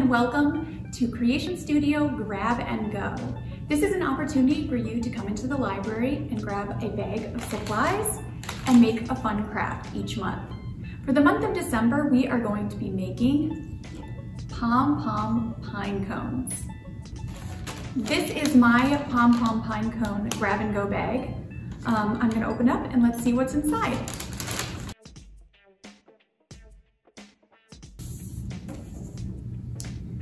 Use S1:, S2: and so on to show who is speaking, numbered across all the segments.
S1: and welcome to Creation Studio Grab and Go. This is an opportunity for you to come into the library and grab a bag of supplies and make a fun craft each month. For the month of December, we are going to be making Pom-Pom Pinecones. This is my Pom-Pom Pinecone grab and go bag. I'm gonna open up and let's see what's inside.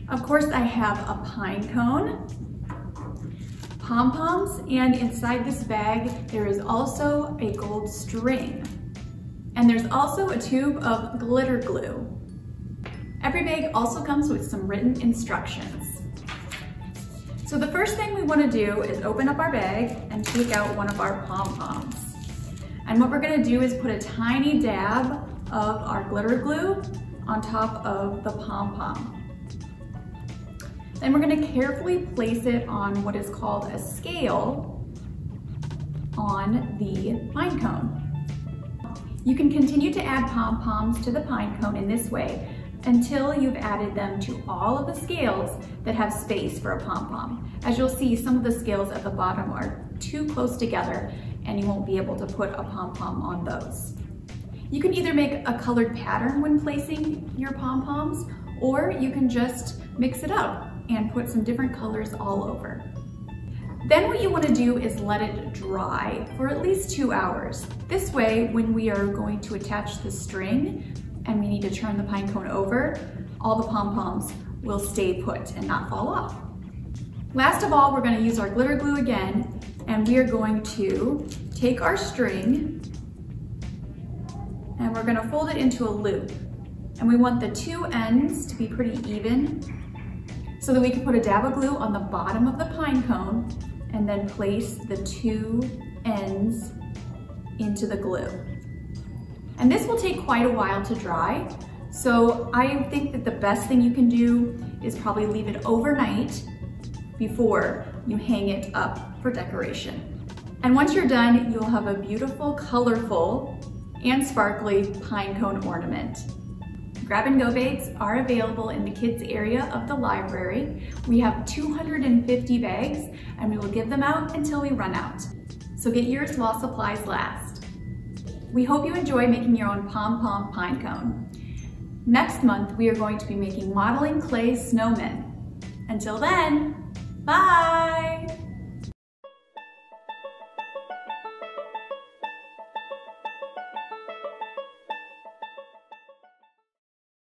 S1: Of course, I have a pine cone, pom-poms, and inside this bag, there is also a gold string. And there's also a tube of glitter glue. Every bag also comes with some written instructions. So the first thing we want to do is open up our bag and take out one of our pom-poms. And what we're going to do is put a tiny dab of our glitter glue on top of the pom-pom. Then we're going to carefully place it on what is called a scale on the pine cone. You can continue to add pom-poms to the pine cone in this way until you've added them to all of the scales that have space for a pom-pom. As you'll see, some of the scales at the bottom are too close together and you won't be able to put a pom-pom on those. You can either make a colored pattern when placing your pom-poms, or you can just mix it up and put some different colors all over. Then what you want to do is let it dry for at least 2 hours. This way, when we are going to attach the string and we need to turn the pine cone over, all the pom-poms will stay put and not fall off. Last of all, we're going to use our glitter glue again, and we are going to take our string and we're going to fold it into a loop. And we want the two ends to be pretty even so that we can put a dab of glue on the bottom of the pine cone and then place the two ends into the glue. And this will take quite a while to dry, so I think that the best thing you can do is probably leave it overnight before you hang it up for decoration. And once you're done, you'll have a beautiful, colorful, and sparkly pine cone ornament. Grab and go bags are available in the kids area of the library. We have 250 bags and we will give them out until we run out. So get yours while supplies last. We hope you enjoy making your own Pom-Pom Pinecone. Next month, we are going to be making modeling clay snowmen. Until then, bye!